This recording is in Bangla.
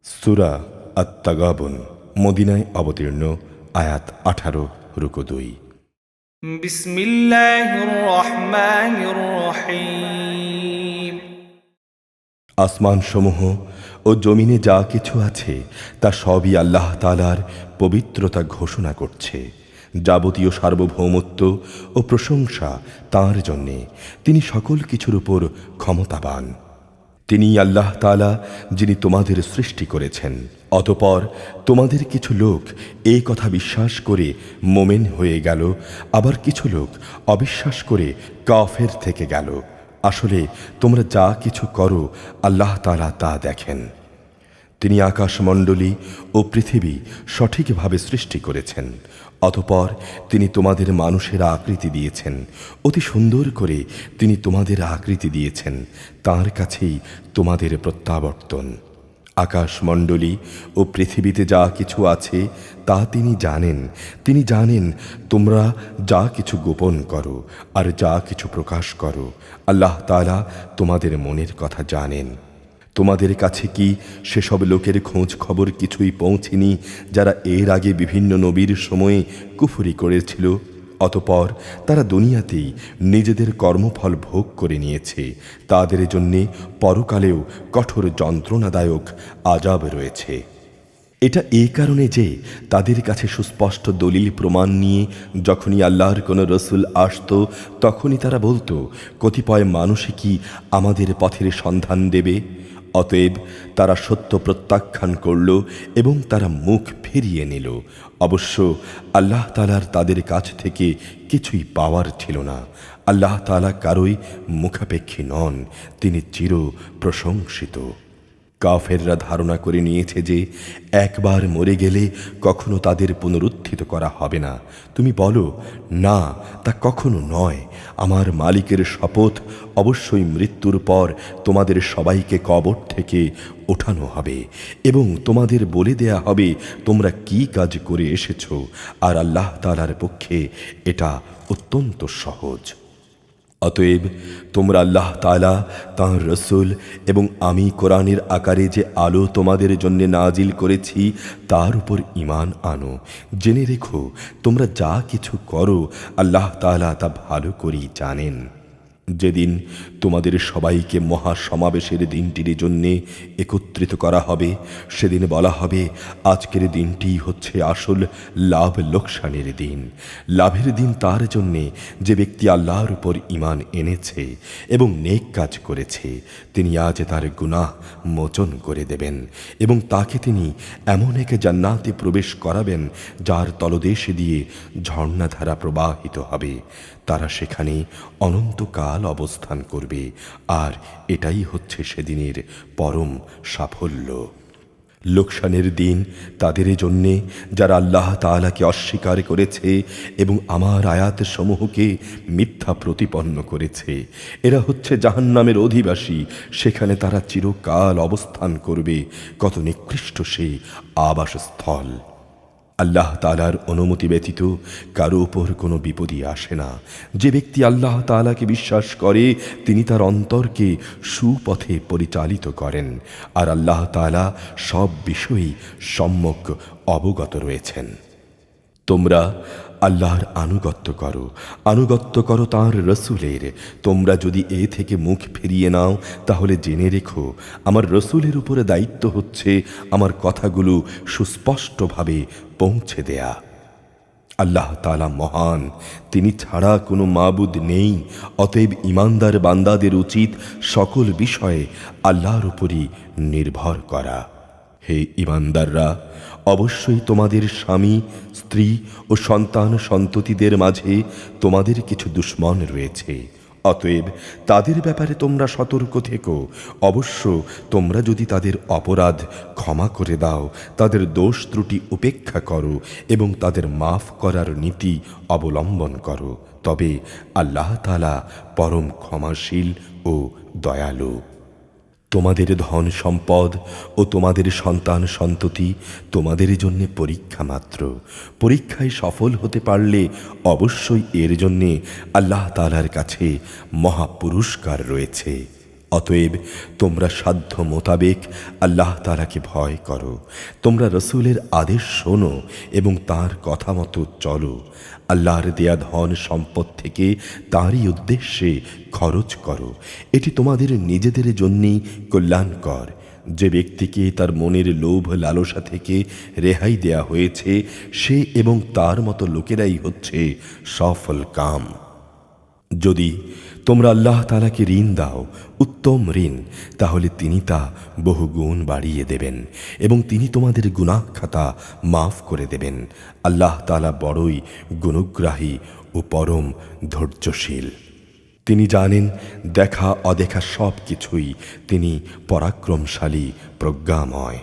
সূরা আত-তাগাবুন মদিনায় অবতীর্ণ। আয়াত 18 রুকু 2। বিসমিল্লাহির রহমানির রহিম। আসমানসমূহ ও জমিনে যা কিছু আছে তা সবই আল্লাহ তাআলার পবিত্রতা ঘোষণা করছে। যাবতীয় সার্বভৌমত্ব ও প্রশংসা তাঁর জন্যে। তিনি সকল কিছুর উপর ক্ষমতাবান। তিনি আল্লাহ তাআলা, যিনি তোমাদের সৃষ্টি করেছেন। অতঃপর তোমাদের কিছু লোক এই কথা বিশ্বাস করে মোমেন হয়ে গেল, আবার কিছু লোক অবিশ্বাস করে কাফের থেকে গেল। আসলে তোমরা যা কিছু করো আল্লাহ তাআলা তা দেখেন। তিনি আকাশমণ্ডলী ও পৃথিবী সঠিকভাবে সৃষ্টি করেছেন। অতঃপর তিনি তোমাদের মানুষের আকৃতি দিয়েছেন, অতি সুন্দর করে তিনি তোমাদের আকৃতি দিয়েছেন। তাঁর কাছেই তোমাদের প্রত্যাবর্তন। আকাশমণ্ডলী ও পৃথিবীতে যা কিছু আছে তা তিনি জানেন। তিনি জানেন তোমরা যা কিছু গোপন করো আর যা কিছু প্রকাশ করো। আল্লাহ তাআলা তোমাদের মনের কথা জানেন। তোমাদের কাছে কি সেসব লোকের খোঁজ খবর কিছুই পৌঁছেনি যারা এর আগে বিভিন্ন নবীর সময়ে কুফরি করেছিল? অতঃপর তারা দুনিয়াতেই নিজেদের কর্মফল ভোগ করে নিয়েছে। তাদের জন্যে পরকালেও কঠোর যন্ত্রণাদায়ক আযাব রয়েছে। এটা এই কারণে যে তাদের কাছে সুস্পষ্ট দলিল প্রমাণ নিয়ে যখনই আল্লাহর কোনো রসুল আসত, তখনই তারা বলতো, কতিপয় মানুষে কি আমাদের পথের সন্ধান দেবে? অতএব তারা সত্য প্রত্যাখ্যান করল এবং তারা মুখ ফিরিয়ে নিল। অবশ্য আল্লাহ তাআলার তাদের কাছ থেকে কিছুই পাওয়ার ছিল না। আল্লাহ তাআলা কারোই মুখাপেক্ষী নন, তিনি চির প্রশংসিত। কাফেররা ধারণা করে নিয়েছে যে একবার মরে গেলে কখনো তাদের পুনরুত্থিত করা হবে না। তুমি বলো, না, তা কখনো নয়। আমার মালিকের শপথ, অবশ্যই মৃত্যুর পর তোমাদের সবাইকে কবর থেকে ওঠানো হবে এবং তোমাদের বলে দেয়া হবে তোমরা কি কাজ করে এসেছো। আর আল্লাহ তাআলার পক্ষে এটা অত্যন্ত সহজ। অতএব তোমরা আল্লাহ তাআলা, তাঁর রসুল এবং আমি কোরআনের আকারে যে আলো তোমাদের জন্য নাজিল করেছি তার উপর ঈমান আনো। জেনে রেখো, তোমরা যা কিছু করো আল্লাহ তাআলা তা ভালো করেই জানেন। যেদিন তোমাদের সবাইকে মহাসমাবেশের দিনটির জন্যে একত্রিত করা হবে, সেদিন বলা হবে, আজকের দিনটি হচ্ছে আসল লাভ লোকসানের দিন। লাভের দিন তার জন্যে যে ব্যক্তি আল্লাহর উপর ঈমান এনেছে এবং নেক কাজ করেছে। তিনি আজ তার গুনাহ মোচন করে দেবেন এবং তাকে তিনি এমন এক জান্নাতে প্রবেশ করাবেন যার তলদেশ দিয়ে ঝর্ণাধারা প্রবাহিত হবে। তারা সেখানে অনন্তকাল অবস্থান করবে, আর এটাই হচ্ছে সেদিনের পরম সাফল্য। লোকসানের দিন তাদের জন্যে যারা আল্লাহ তাআলাকে অস্বীকার করেছে এবং আমার আয়াতসমূহকে মিথ্যা প্রতিপন্ন করেছে। এরা হচ্ছে জাহান্নামের অধিবাসী, সেখানে তারা চিরকাল অবস্থান করবে। কত নিকৃষ্ট সে আবাসস্থল! আল্লাহ তাআলার অনুমতি ব্যতীত কারো উপর কোনো বিপদই আসে না। যে ব্যক্তি আল্লাহ তাআলাকে বিশ্বাস করে তিনি তার অন্তরকে সুপথে পরিচালিত করেন, আর আল্লাহ তাআলা সব বিষয়েই সম্যক অবগত রয়েছেন। তোমরা আল্লাহর আনুগত্য করো তাঁর রসুলের। তোমরা যদি এ থেকে মুখ ফিরিয়ে নাও তাহলে জেনে রেখো, আমার রসুলের উপরে দায়িত্ব হচ্ছে আমার কথাগুলো সুস্পষ্টভাবে পৌঁছে দেয়া। আল্লাহ তাআলা মহান, তিনি ছাড়া কোনো মাবুদ নেই। অতএব ঈমানদার বান্দাদের উচিত সকল বিষয়ে আল্লাহর উপরই নির্ভর করা। হে ঈমানদাররা, অবশ্যই তোমাদের স্বামী, স্ত্রী ও সন্তান সন্ততিদের মাঝে তোমাদের কিছু দুশমন রয়েছে। অতএব তাদের ব্যাপারে তোমরা সতর্ক থেকো। অবশ্য তোমরা যদি তাদের অপরাধ ক্ষমা করে দাও, তাদের দোষ ত্রুটি উপেক্ষা করো এবং তাদের মাফ করার নীতি অবলম্বন করো, তবে আল্লাহ তাআলা পরম ক্ষমাশীল ও দয়ালু। তোমাদের ধন সম্পদ ও তোমাদের সন্তান সন্ততি তোমাদের জন্য পরীক্ষা মাত্র। পরীক্ষায় সফল হতে পারলে অবশ্যই এর জন্যে আল্লাহ তাআলার কাছে মহা পুরস্কার রয়েছে। অতএব তোমরা সাধ্য মোতাবেক আল্লাহ তাআলাকে ভয় করো, তোমরা রসূলের আদেশ শোনো এবং তার কথা মতো চলো। আল্লাহর দেয়া ধন সম্পদ থেকে তারই উদ্দেশ্যে খরচ করো, এটি তোমাদের নিজেদের জন্যই কল্যাণকর। যে ব্যক্তিকে তার মনের লোভ লালসা থেকে রেহাই দেয়া হয়েছে, সে এবং তার মতো লোকেরাই হচ্ছে সফল কাম। যদি তোমরা আল্লাহ তাআলাকে ঋণ দাও, উত্তম ঋণ, তাহলে তিনি তা বহুগুণ বাড়িয়ে দেবেন এবং তিনি তোমাদের গুনাহ খাতা মাফ করে দেবেন। আল্লাহ তাআলা বড়ই গুণগ্রাহী ও পরম ধৈর্যশীল। তিনি জানেন দেখা অদেখা সব কিছুই, তিনি পরাক্রমশালী, প্রজ্ঞাময়।